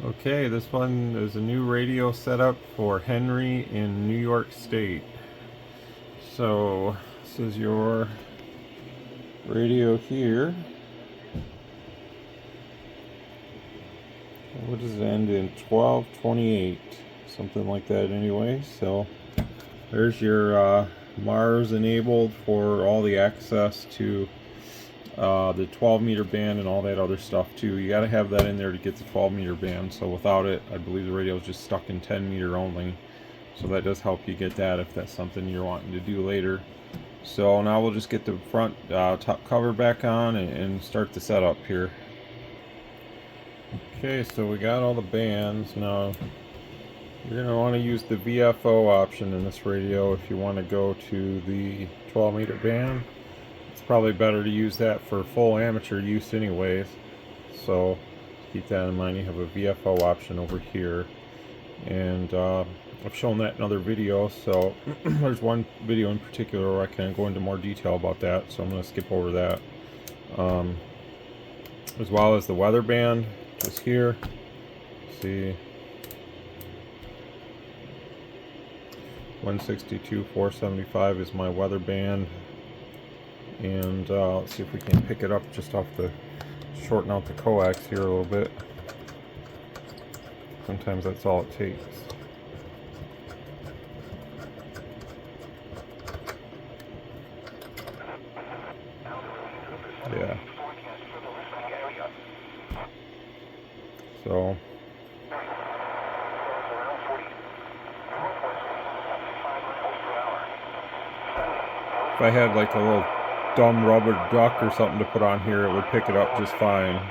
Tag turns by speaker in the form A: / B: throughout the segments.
A: Okay, this one is a new radio setup for Henry in New York State. So this is your radio here. What does it end in? 1228, something like that anyway. So there's your Mars enabled for all the access to the 12 meter band and all that other stuff too. You got to have that in there to get the 12 meter band, so without it I believe the radio is just stuck in 10 meter only, so that does help you get that if that's something you're wanting to do later. So now we'll just get the front top cover back on and start the setup here. Okay, so we got all the bands. Now you're going to want to use the VFO option in this radio if you want to go to the 12 meter band. It's probably better to use that for full amateur use anyways, so keep that in mind. You have a VFO option over here, and I've shown that in other videos, so there's one video in particular where I can go into more detail about that, so I'm going to skip over that. As well as the weather band, just here. See, 162.475 is my weather band. And let's see if we can pick it up just off the, shorten out the coax here a little bit. Sometimes that's all it takes. Yeah. So if I had like a little dumb rubber duck or something to put on here, it would pick it up just fine.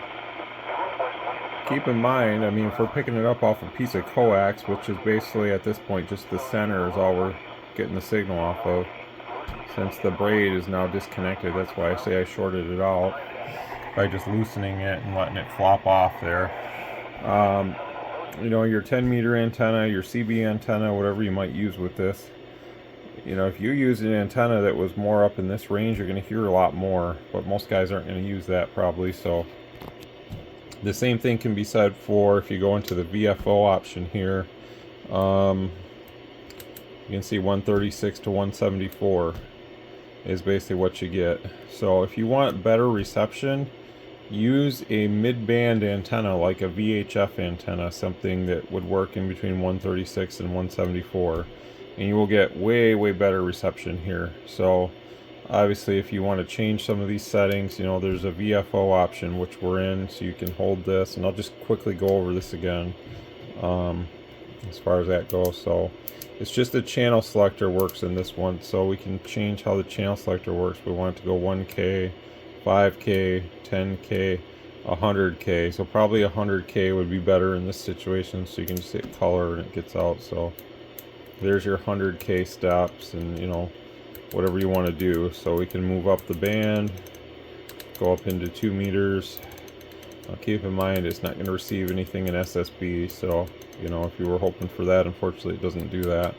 A: Keep in mind, I mean, if we're picking it up off a piece of coax, which is basically at this point just the center is all we're getting the signal off of, since the braid is now disconnected. That's why I say I shorted it out by just loosening it and letting it flop off there. You know, your 10 meter antenna, your CB antenna, whatever you might use with this, you know, if you use an antenna that was more up in this range, you're going to hear a lot more, but most guys aren't going to use that probably. So the same thing can be said for if you go into the VFO option here. You can see 136 to 174 is basically what you get. So if you want better reception, use a mid-band antenna like a VHF antenna, something that would work in between 136 and 174. And you will get way better reception here. So obviously if you want to change some of these settings, you know, there's a VFO option which we're in, so you can hold this, and I'll just quickly go over this again as far as that goes. So it's just the channel selector works in this one, so we can change how the channel selector works. We want it to go 1K, 5K, 10K, 100K. So probably 100K would be better in this situation, so you can just hit color and it gets out. So there's your 100K stops, and you know, whatever you want to do. So we can move up the band, go up into 2 meters. Now keep in mind it's not going to receive anything in SSB, so you know, if you were hoping for that, unfortunately it doesn't do that.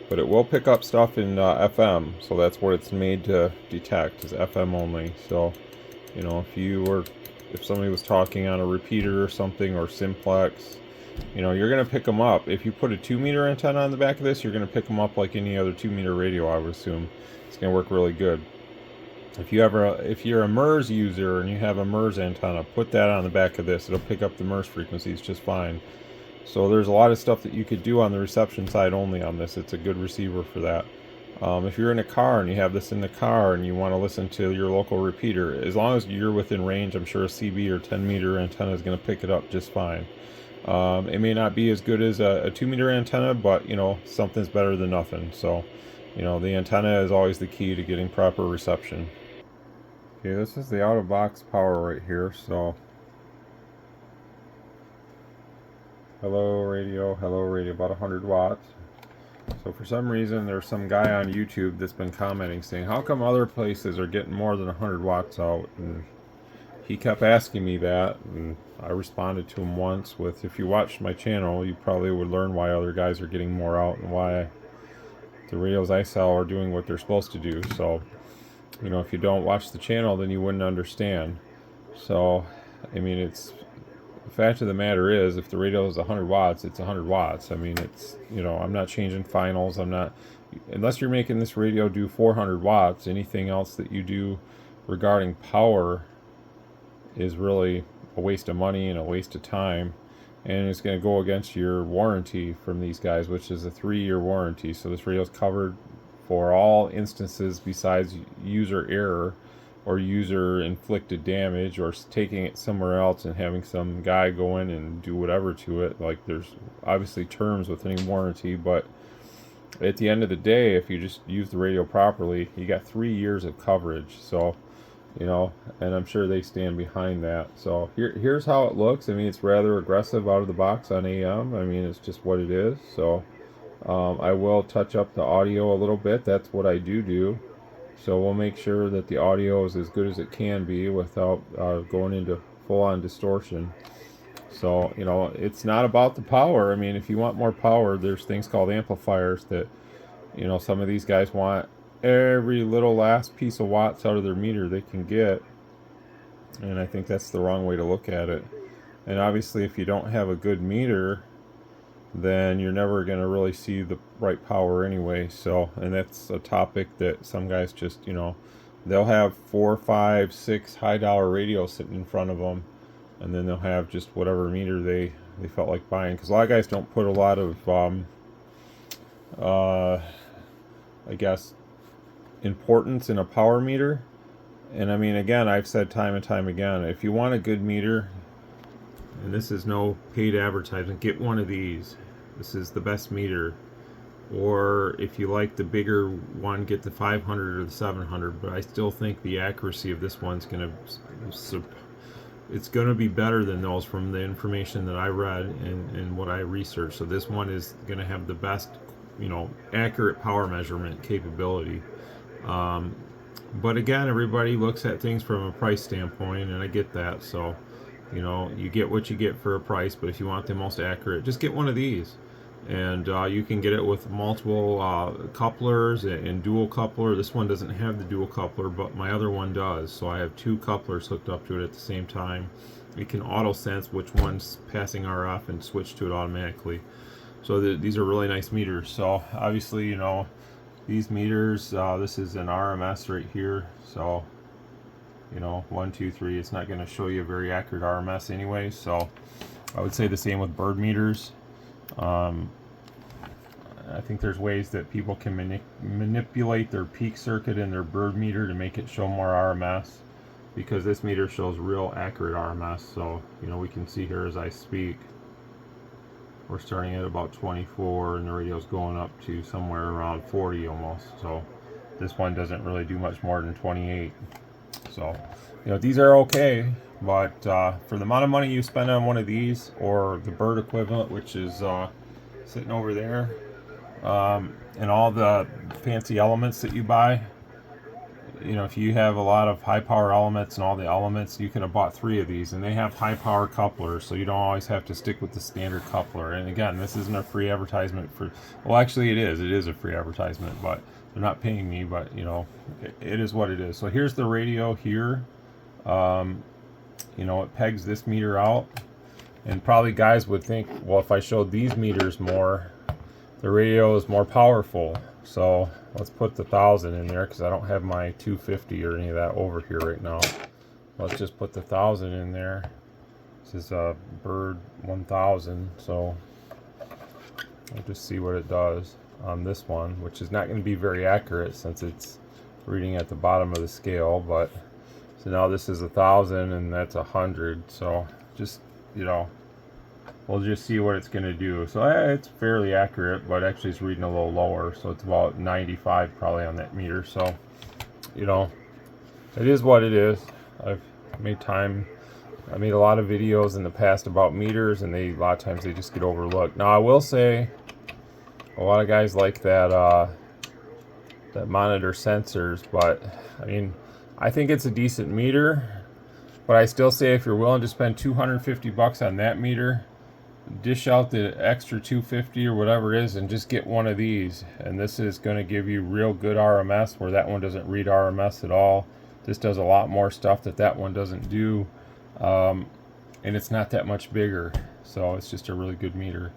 A: But it will pick up stuff in FM, so that's what it's made to detect, is FM only. So you know, if somebody was talking on a repeater or something, or simplex, you know, you're going to pick them up. If you put a 2 meter antenna on the back of this, you're going to pick them up like any other 2 meter radio, I would assume. It's going to work really good. If you're a MERS user and you have a MERS antenna, put that on the back of this. It'll pick up the MERS frequencies just fine. So there's a lot of stuff that you could do on the reception side only on this. It's a good receiver for that. If you're in a car and you have this in the car and you want to listen to your local repeater, as long as you're within range, I'm sure a CB or 10 meter antenna is going to pick it up just fine. It may not be as good as a 2 meter antenna, but you know, something's better than nothing. So you know, the antenna is always the key to getting proper reception. Okay, this is the out of box power right here. So hello radio, about 100 watts. So for some reason there's some guy on YouTube that's been commenting saying, how come other places are getting more than 100 watts out? And he kept asking me that, and I responded to him once with, if you watched my channel, you probably would learn why other guys are getting more out and why the radios I sell are doing what they're supposed to do. So, you know, if you don't watch the channel, then you wouldn't understand. So, I mean, it's the fact of the matter is, if the radio is 100 watts, it's 100 watts. I mean, it's, you know, I'm not changing finals. I'm not, unless you're making this radio do 400 watts, anything else that you do regarding power is really a waste of money and a waste of time. And it's going to go against your warranty from these guys, which is a 3-year warranty. So this radio is covered for all instances besides user error or user inflicted damage or taking it somewhere else and having some guy go in and do whatever to it. Like, there's obviously terms with any warranty, but at the end of the day, if you just use the radio properly, you got 3 years of coverage. So, you know, and I'm sure they stand behind that. So here's how it looks. I mean, it's rather aggressive out of the box on AM. I mean, it's just what it is. So I will touch up the audio a little bit. That's what I do. So we'll make sure that the audio is as good as it can be without going into full-on distortion. So, you know, it's not about the power. I mean, if you want more power, there's things called amplifiers that, you know, some of these guys want every little last piece of watts out of their meter they can get. And I think that's the wrong way to look at it. And obviously, if you don't have a good meter, then you're never going to really see the right power anyway. So, and that's a topic that some guys just, you know, they'll have 4, 5, 6 high-dollar radios sitting in front of them, and then they'll have just whatever meter they felt like buying. Because a lot of guys don't put a lot of, I guess, importance in a power meter. And I mean, again, I've said time and time again, if you want a good meter, and this is no paid advertisement, get one of these. This is the best meter. Or if you like the bigger one, get the 500 or the 700. But I still think the accuracy of this one's going to, it's going to be better than those from the information that I read and what I researched. So this one is going to have the best, you know, accurate power measurement capability. But again, everybody looks at things from a price standpoint, and I get that. So, you know, you get what you get for a price, but if you want the most accurate, just get one of these. And you can get it with multiple couplers and dual coupler. This one doesn't have the dual coupler, but my other one does. So I have 2 couplers hooked up to it at the same time. It can auto sense which one's passing RF and switch to it automatically. So these are really nice meters. So obviously, you know, these meters, this is an RMS right here. So, you know, 1, 2, 3. It's not going to show you a very accurate RMS anyway. So I would say the same with bird meters. I think there's ways that people can manipulate their peak circuit in their bird meter to make it show more RMS, because this meter shows real accurate RMS. So, you know, we can see here as I speak, we're starting at about 24 and the radio's going up to somewhere around 40 almost. So this one doesn't really do much more than 28. So, you know, these are okay, but for the amount of money you spend on one of these, or the bird equivalent, which is sitting over there, and all the fancy elements that you buy, you know, if you have a lot of high power elements and all the elements, you could have bought 3 of these, and they have high power couplers, so you don't always have to stick with the standard coupler. And again, this isn't a free advertisement for, well, actually it is a free advertisement, but they're not paying me, but you know, it is what it is. So here's the radio here. You know, it pegs this meter out, and probably guys would think, well, if I showed these meters more, the radio is more powerful. So let's put the 1000 in there, because I don't have my 250 or any of that over here right now. Let's just put the 1000 in there. This is a Bird 1000, so I'll just see what it does on this one, which is not going to be very accurate since it's reading at the bottom of the scale. But so now this is 1000 and that's 100. So just, you know, we'll just see what it's going to do. So it's fairly accurate, but actually it's reading a little lower. So it's about 95 probably on that meter. So, you know, it is what it is. I've made I made a lot of videos in the past about meters, and a lot of times they just get overlooked. Now I will say, a lot of guys like that that monitor sensors, but I mean, I think it's a decent meter. But I still say, if you're willing to spend $250 on that meter, dish out the extra $250 or whatever it is and just get one of these. And this is going to give you real good RMS, where that one doesn't read RMS at all. This does a lot more stuff that one doesn't do. And and it's not that much bigger, so it's just a really good meter.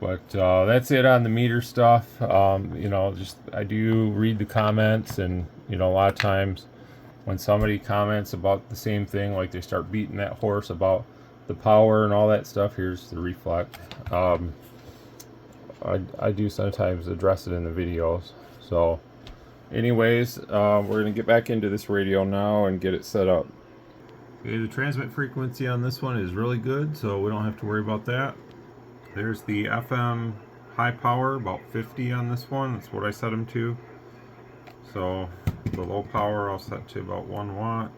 A: But that's it on the meter stuff. You know, just I do read the comments, and you know, a lot of times when somebody comments about the same thing, like they start beating that horse about the power and all that stuff, here's the reflect. I do sometimes address it in the videos. So anyways, we're going to get back into this radio now and get it set up. Okay, the transmit frequency on this one is really good, so we don't have to worry about that. There's the FM high power, about 50 on this one. That's what I set them to. So the low power I'll set to about 1 watt.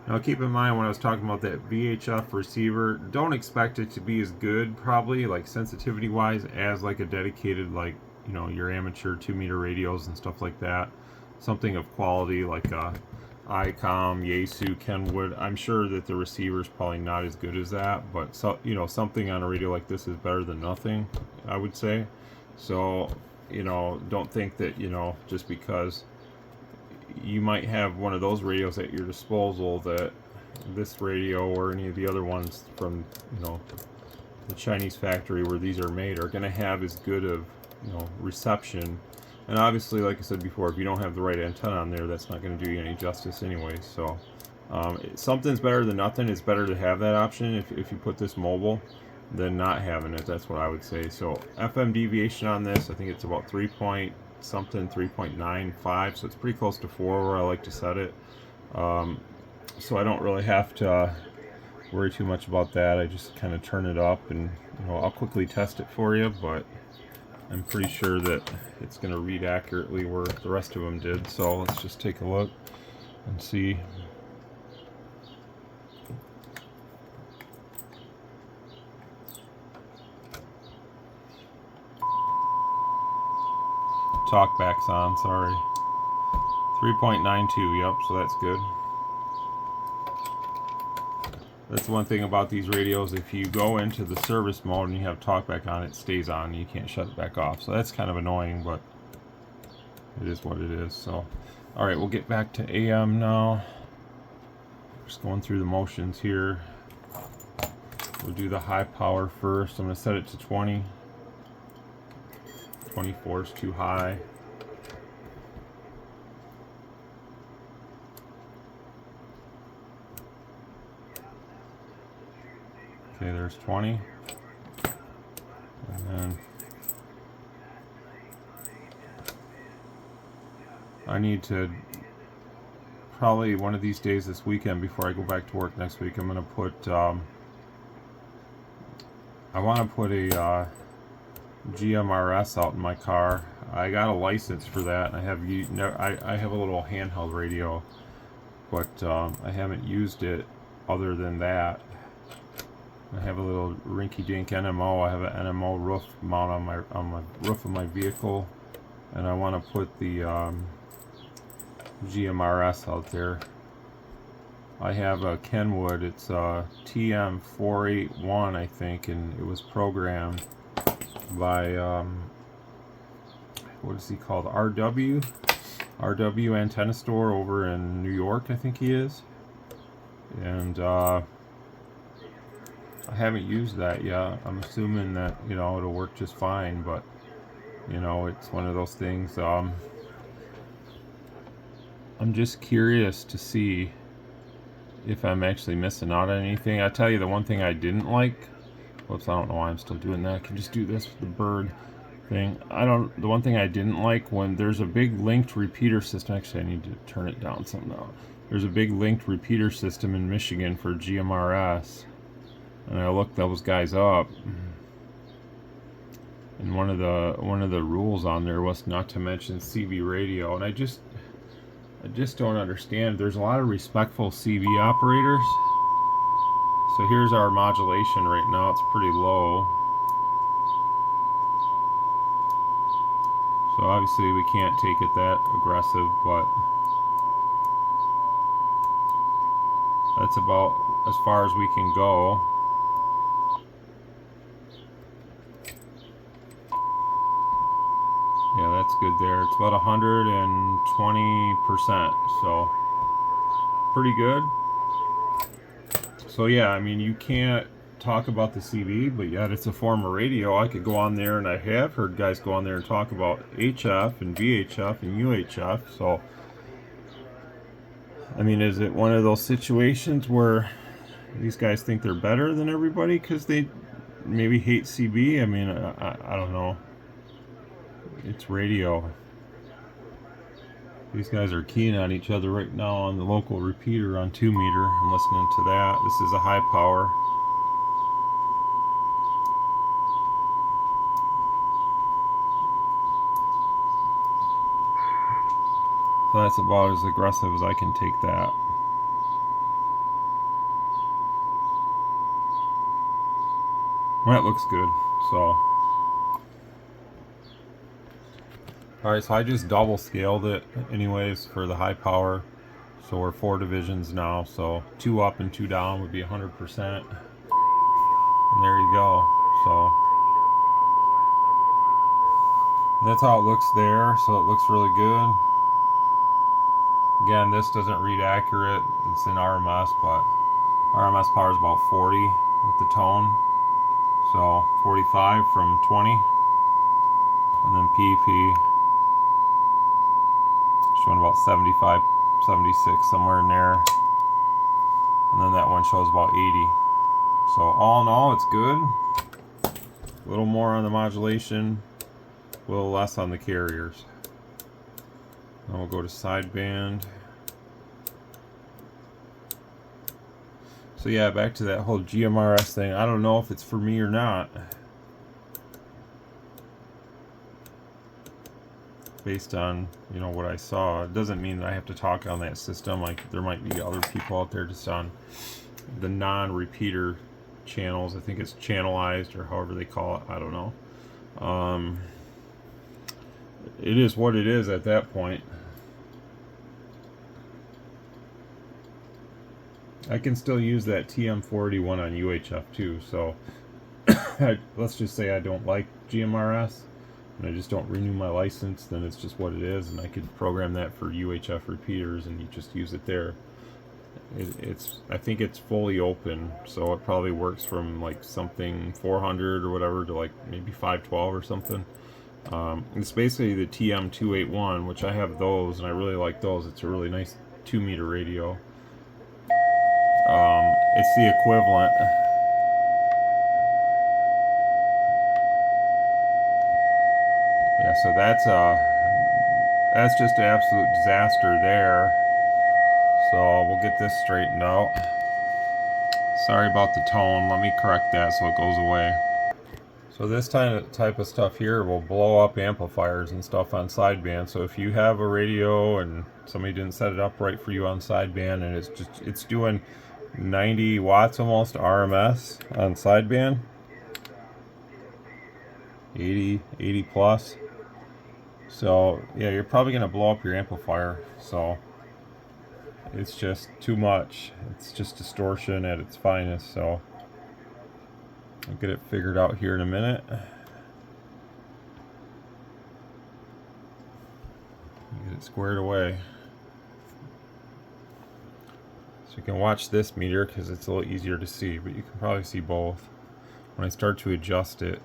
A: Now keep in mind, when I was talking about that VHF receiver, don't expect it to be as good, probably, like sensitivity wise, as like a dedicated, like, you know, your amateur 2-meter radios and stuff like that. Something of quality like ICOM, Yaesu, Kenwood. I'm sure that the receiver is probably not as good as that, but so, you know, something on a radio like this is better than nothing, I would say. So, you know, don't think that, you know, just because you might have one of those radios at your disposal, that this radio or any of the other ones from, you know, the Chinese factory where these are made are going to have as good of, you know, reception. And obviously, like I said before, if you don't have the right antenna on there, that's not going to do you any justice anyway. So something's better than nothing. It's better to have that option if you put this mobile than not having it. That's what I would say. So FM deviation on this, I think it's about 3.95, so it's pretty close to 4 where I like to set it. So I don't really have to worry too much about that. I just kind of turn it up, and you know, I'll quickly test it for you, but I'm pretty sure that it's going to read accurately where the rest of them did. So let's just take a look and see. Talkback's on, sorry. 3.92, yep, so that's good. That's one thing about these radios, if you go into the service mode and you have talkback on, it stays on. You can't shut it back off. So that's kind of annoying, but it is what it is. So, alright, we'll get back to AM now. Just going through the motions here. We'll do the high power first. I'm going to set it to 20. 24 is too high. Okay, there's 20. And then I need to, probably one of these days this weekend before I go back to work next week, I'm going to put, I want to put a GMRS out in my car. I got a license for that. I have I have a little handheld radio, but I haven't used it other than that. I have a little rinky-dink NMO. I have an NMO roof mount on my roof of my vehicle, and I want to put the GMRS out there. I have a Kenwood. It's a TM481, I think, and it was programmed by what is he called? RW Antenna Store over in New York, I think he is. And I haven't used that yet. I'm assuming that, you know, it'll work just fine, but you know, it's one of those things. I'm just curious to see if I'm actually missing out on anything. I tell you, the one thing I didn't like, whoops, I don't know why I'm still doing that. I can just do this with the bird thing. The one thing I didn't like, when there's a big linked repeater system, actually I need to turn it down some now. There's a big linked repeater system in Michigan for GMRS, and I looked those guys up, and one of the rules on there was not to mention CB radio, and I just don't understand. There's a lot of respectful CB operators. So here's our modulation right now. It's pretty low. So obviously we can't take it that aggressive, but that's about as far as we can go. Yeah, that's good there. It's about 120%. So pretty good. So yeah, I mean, you can't talk about the CV, but yet it's a form of radio. I could go on there, and I have heard guys go on there and talk about HF and VHF and UHF. So, I mean, is it one of those situations where these guys think they're better than everybody because they maybe hate CB? I mean, I don't know. It's radio. These guys are keying on each other right now on the local repeater on 2 meter. I'm listening to that. This is a high power. So that's about as aggressive as I can take that. Well, that looks good. So, alright, so I just double scaled it anyways for the high power. So we're 4 divisions now. So 2 up and 2 down would be 100%. And there you go. So that's how it looks there. So it looks really good. Again, this doesn't read accurate. It's in RMS, but RMS power is about 40 with the tone. So 45 from 20. And then PP showing about 75, 76, somewhere in there. And then that one shows about 80. So all in all, it's good. A little more on the modulation, a little less on the carriers. Now we'll go to sideband. So yeah, back to that whole GMRS thing. I don't know if it's for me or not, based on, you know, what I saw. It doesn't mean that I have to talk on that system. Like, there might be other people out there just on the non-repeater channels. I think it's channelized or however they call it. I don't know. It is what it is at that point. I can still use that TM481 on UHF too. So let's just say I don't like GMRS and I just don't renew my license, then it's just what it is, and I could program that for UHF repeaters and you just use it there. I think it's fully open, so it probably works from like something 400 or whatever to like maybe 512 or something. It's basically the TM281, which I have those and I really like those. It's a really nice 2 meter radio. It's the equivalent. Yeah, so that's just an absolute disaster there. So we'll get this straightened out. Sorry about the tone. Let me correct that so it goes away. So this type of stuff here will blow up amplifiers and stuff on sideband. So if you have a radio and somebody didn't set it up right for you on sideband and it's doing 90 watts almost RMS on sideband, 80 plus. So yeah, you're probably gonna blow up your amplifier. So it's just too much. It's just distortion at its finest. So I'll get it figured out here in a minute. Get it squared away. So you can watch this meter because it's a little easier to see, but you can probably see both. When I start to adjust it,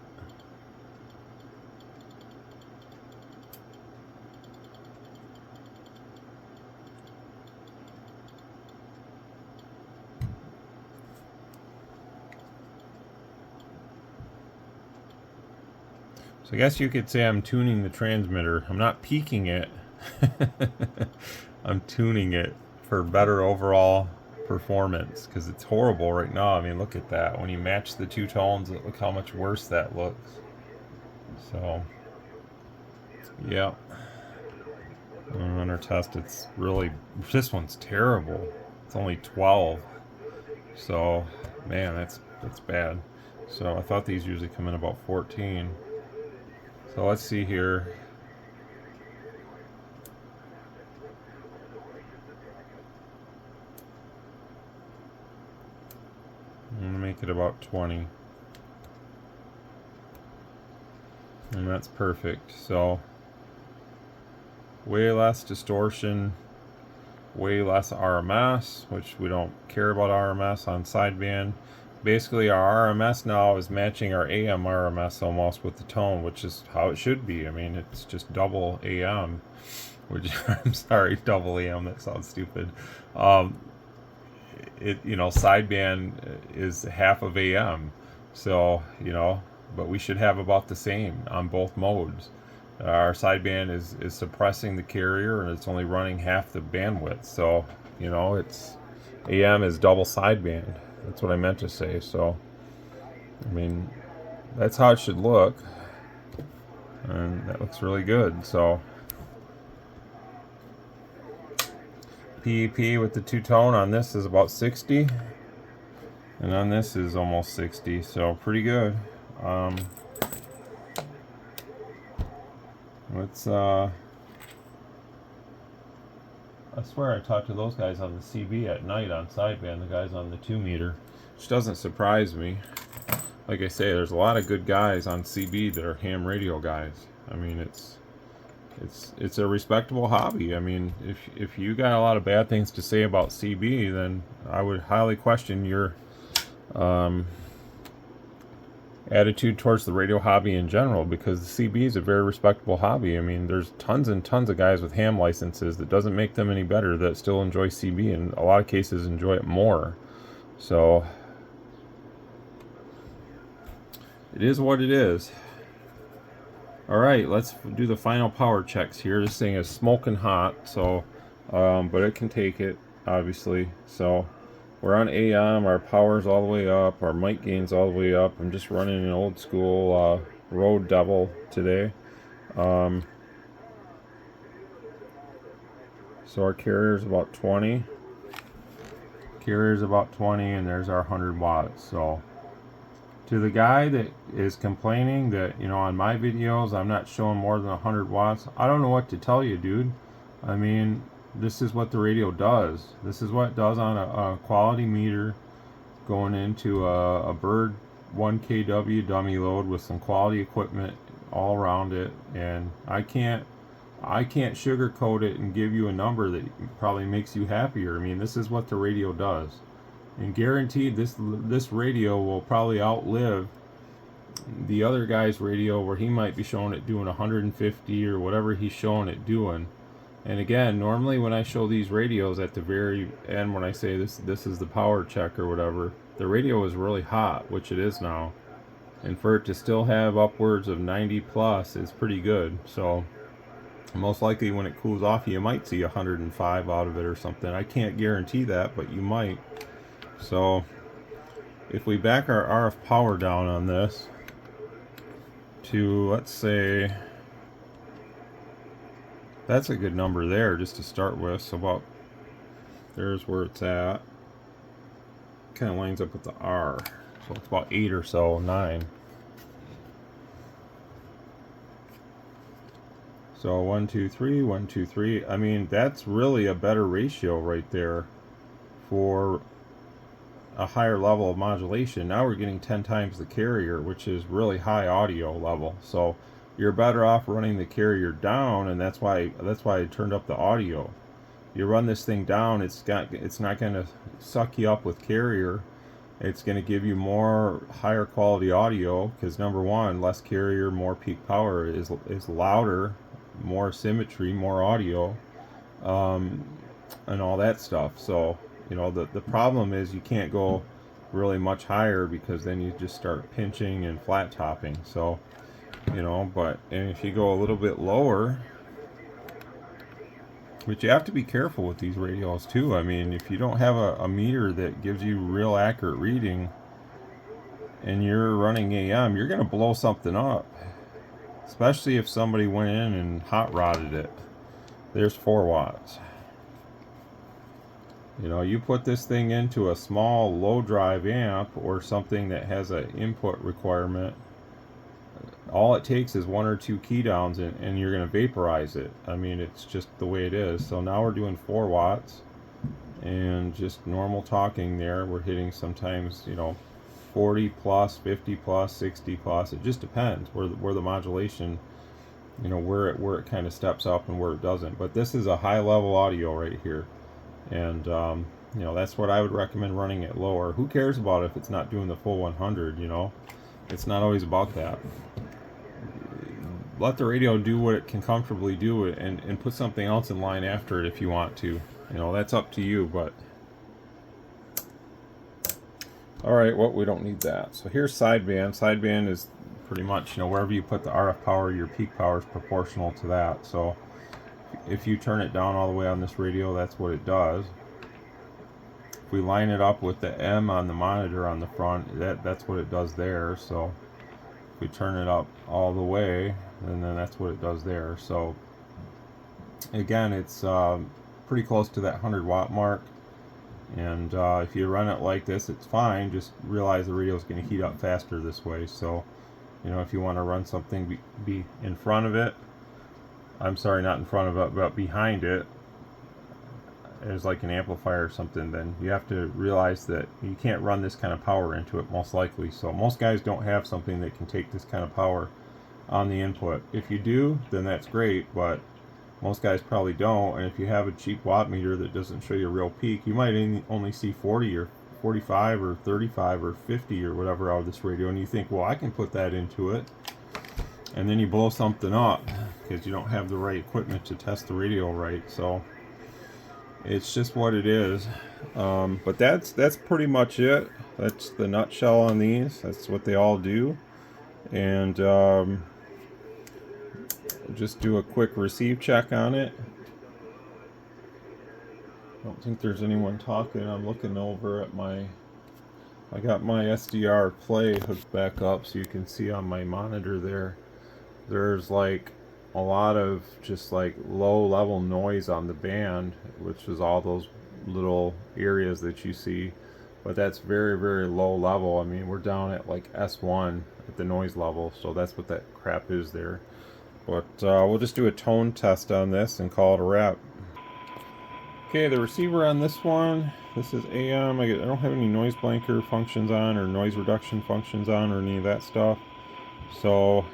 A: so I guess you could say I'm tuning the transmitter. I'm not peaking it. I'm tuning it for better overall performance because it's horrible right now. I mean, look at that. When you match the two tones, look how much worse that looks. So, yeah. On our test, it's really, this one's terrible. It's only 12. So, man, that's bad. So I thought these usually come in about 14. So let's see here. I'm going to make it about 20. And that's perfect. So way less distortion. way less RMS, which we don't care about RMS on sideband. Basically, our RMS now is matching our AM RMS almost with the tone, which is how it should be. I mean, it's just double AM, which I'm sorry, double AM. That sounds stupid. Sideband is half of AM, so but we should have about the same on both modes. Our sideband is suppressing the carrier, and it's only running half the bandwidth. So it's AM is double sideband. That's what I meant to say. So I mean, that's how it should look, and that looks really good. So PEP with the two-tone on this is about 60, and on this is almost 60, so pretty good. I swear I talked to those guys on the CB at night on sideband, the guys on the 2-meter, which doesn't surprise me. Like I say, there's a lot of good guys on CB that are ham radio guys. I mean, it's a respectable hobby. I mean, if you got a lot of bad things to say about CB, then I would highly question your attitude towards the radio hobby in general, because the CB is a very respectable hobby. I mean, there's tons and tons of guys with ham licenses. That doesn't make them any better, that still enjoy CB, and a lot of cases enjoy it more. So it is what it is. Alright, let's do the final power checks here. This thing is smoking hot, so but it can take it, obviously. So we're on AM, our power's all the way up, our mic gain's all the way up. I'm just running an old school Rode Devil today. So our carrier's about 20. Carrier's about 20, and there's our 100 watts. So to the guy that is complaining that, on my videos I'm not showing more than 100 watts, I don't know what to tell you, dude. I mean, this is what the radio does. This is what it does on a quality meter going into a Bird 1 kW dummy load with some quality equipment all around it, and I can't sugarcoat it and give you a number that probably makes you happier. I mean, this is what the radio does, and guaranteed this radio will probably outlive the other guy's radio, where he might be showing it doing 150 or whatever he's showing it doing. And again, normally when I show these radios at the very end, when I say this is the power check or whatever, the radio is really hot, which it is now, and for it to still have upwards of 90 plus is pretty good. So most likely when it cools off, you might see 105 out of it or something. I can't guarantee that, but you might. So if we back our RF power down on this to, let's say, that's a good number there just to start with. So about, there's where it's at. Kind of lines up with the R. So it's about 8 or so, 9. So 1, 2, 3, 1, 2, 3. I mean, that's really a better ratio right there for a higher level of modulation. Now we're getting 10 times the carrier, which is really high audio level. So you're better off running the carrier down, and that's why I turned up the audio. You run this thing down, it's not going to suck you up with carrier. It's going to give you more higher quality audio, because number one, less carrier, more peak power is louder, more symmetry, more audio, and all that stuff. So the problem is you can't go really much higher, because then you just start pinching and flat topping. So but if you go a little bit lower, but you have to be careful with these radios too. I mean, if you don't have a meter that gives you real accurate reading and you're running AM, you're going to blow something up, especially if somebody went in and hot rodded it. There's 4 watts. You put this thing into a small low drive amp or something that has an input requirement, all it takes is 1 or 2 key downs, and you're going to vaporize it. I mean, it's just the way it is. So now we're doing 4 watts, and just normal talking there, we're hitting sometimes 40 plus, 50 plus, 60 plus. It just depends where the modulation, where it kind of steps up and where it doesn't. But this is a high level audio right here. And you know, that's what I would recommend running it lower. Who cares about if it's not doing the full 100? You know, it's not always about that. Let the radio do what it can comfortably do, and put something else in line after it if you want to. You know, that's up to you. But all right, well, we don't need that. So here's sideband. Sideband is pretty much, you know, wherever you put the RF power, your peak power is proportional to that. So if you turn it down all the way on this radio, that's what it does. If we line it up with the M on the monitor on the front, that's what it does there. So if we turn it up all the way, and then that's what it does there. So again, it's pretty close to that 100-watt mark. And if you run it like this, it's fine. Just realize the radio is going to heat up faster this way. So, you know, if you want to run something be in front of it, I'm sorry, not in front of it, but behind it, as like an amplifier or something, then you have to realize that you can't run this kind of power into it, most likely. So most guys don't have something that can take this kind of power on the input. If you do, then that's great, but most guys probably don't. And if you have a cheap watt meter that doesn't show you a real peak, you might only see 40 or 45 or 35 or 50 or whatever out of this radio, and you think, well, I can put that into it, and then you blow something up because you don't have the right equipment to test the radio right. So it's just what it is. But that's pretty much it. That's the nutshell on these. That's what they all do. And just do a quick receive check on it. I don't think there's anyone talking. I'm looking over at I got my SDR play hooked back up, so you can see on my monitor there's like a lot of just like low level noise on the band, which is all those little areas that you see, but that's very, very low level. I mean, we're down at like S1 at the noise level, so that's what that crap is there. But we'll just do a tone test on this and call it a wrap. Okay, the receiver on this one, this is AM. I don't have any noise blanker functions on or noise reduction functions on or any of that stuff. So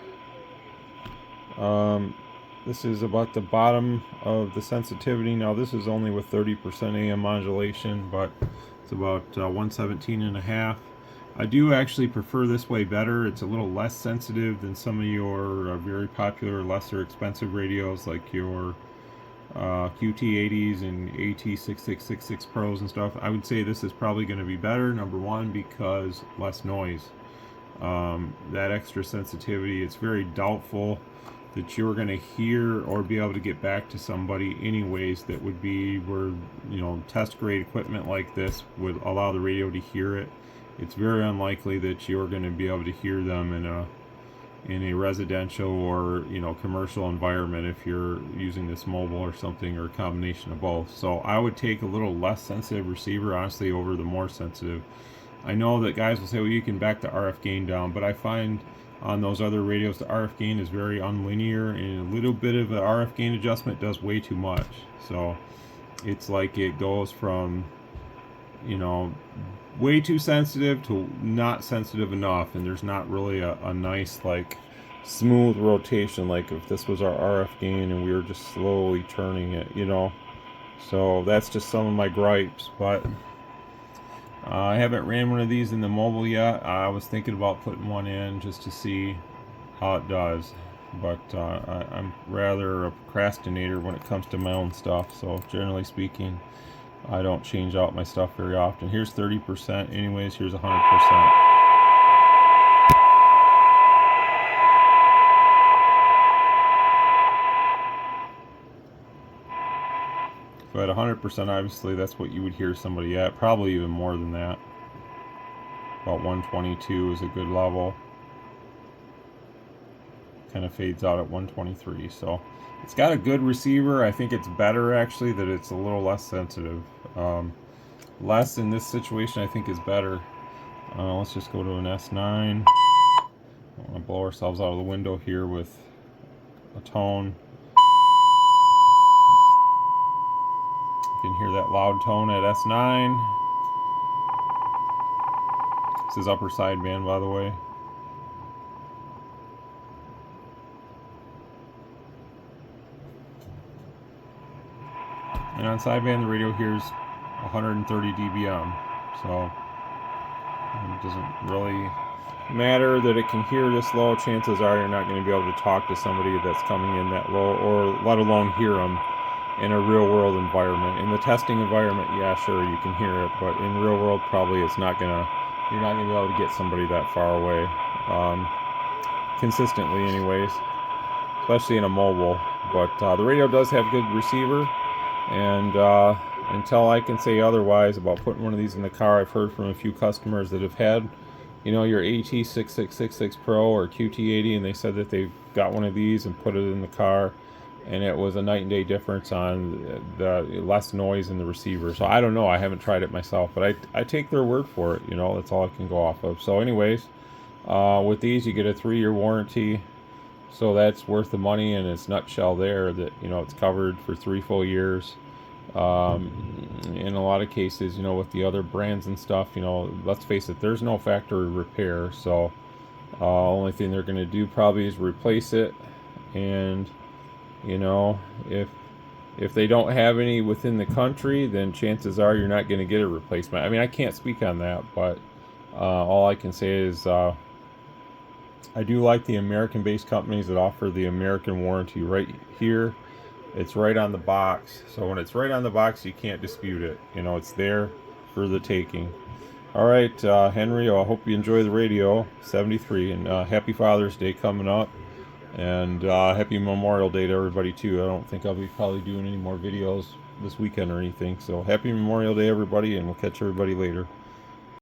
A: this is about the bottom of the sensitivity. Now this is only with 30% AM modulation, but it's about 117.5. I do actually prefer this way better. It's a little less sensitive than some of your very popular, lesser expensive radios like your QT80s and AT6666 Pros and stuff. I would say this is probably going to be better, number one, because less noise. That extra sensitivity, it's very doubtful that you're going to hear or be able to get back to somebody anyways that would be where, you know, test grade equipment like this would allow the radio to hear it. It's very unlikely that you're going to be able to hear them in a residential or, you know, commercial environment if you're using this mobile or something, or a combination of both. So I would take a little less sensitive receiver, honestly, over the more sensitive. I know that guys will say, well, you can back the RF gain down, but I find on those other radios the RF gain is very unlinear, and a little bit of an RF gain adjustment does way too much. So it's like it goes from, you know, way too sensitive to not sensitive enough, and there's not really a nice, like, smooth rotation like if this was our RF gain and we were just slowly turning it, you know. So that's just some of my gripes. But I haven't ran one of these in the mobile yet. I was thinking about putting one in just to see how it does, but I'm rather a procrastinator when it comes to my own stuff, so generally speaking I don't change out my stuff very often. Here's 30%. Anyways, here's 100%. So at 100%, obviously, that's what you would hear somebody at. Probably even more than that. About 122 is a good level. Kind of fades out at 123. So it's got a good receiver. I think it's better, actually, that it's a little less sensitive. Less in this situation, I think, is better. Let's just go to an S9. I don't want to blow ourselves out of the window here with a tone. You can hear that loud tone at S9. This is upper sideband, by the way. And on sideband, the radio hears 130 dBm. So it doesn't really matter that it can hear this low. Chances are you're not going to be able to talk to somebody that's coming in that low, or let alone hear them in a real world environment. In the testing environment, yeah, sure, you can hear it, but in real world, probably it's not gonna, you're not gonna be able to get somebody that far away, consistently anyways, especially in a mobile. But the radio does have good receiver, and until I can say otherwise about putting one of these in the car, I've heard from a few customers that have had, you know, your AT6666 Pro or QT80, and they said that they've got one of these and put it in the car, and it was a night and day difference on the less noise in the receiver. So I don't know, I haven't tried it myself, but I take their word for it, you know, that's all I can go off of. So anyways, with these you get a 3-year warranty, so that's worth the money in its nutshell there, that, you know, it's covered for 3 full years. In a lot of cases, you know, with the other brands and stuff, you know, let's face it, there's no factory repair, so only thing they're going to do probably is replace it. And you know, if they don't have any within the country, then chances are you're not going to get a replacement. I mean, I can't speak on that, but all I can say is I do like the American-based companies that offer the American warranty right here. It's right on the box. So when it's right on the box, you can't dispute it. You know, it's there for the taking. All right, Henry, I hope you enjoy the radio 73, and happy Father's Day coming up. And happy Memorial Day to everybody too. I don't think I'll be probably doing any more videos this weekend or anything. So happy Memorial Day, everybody, and we'll catch everybody later.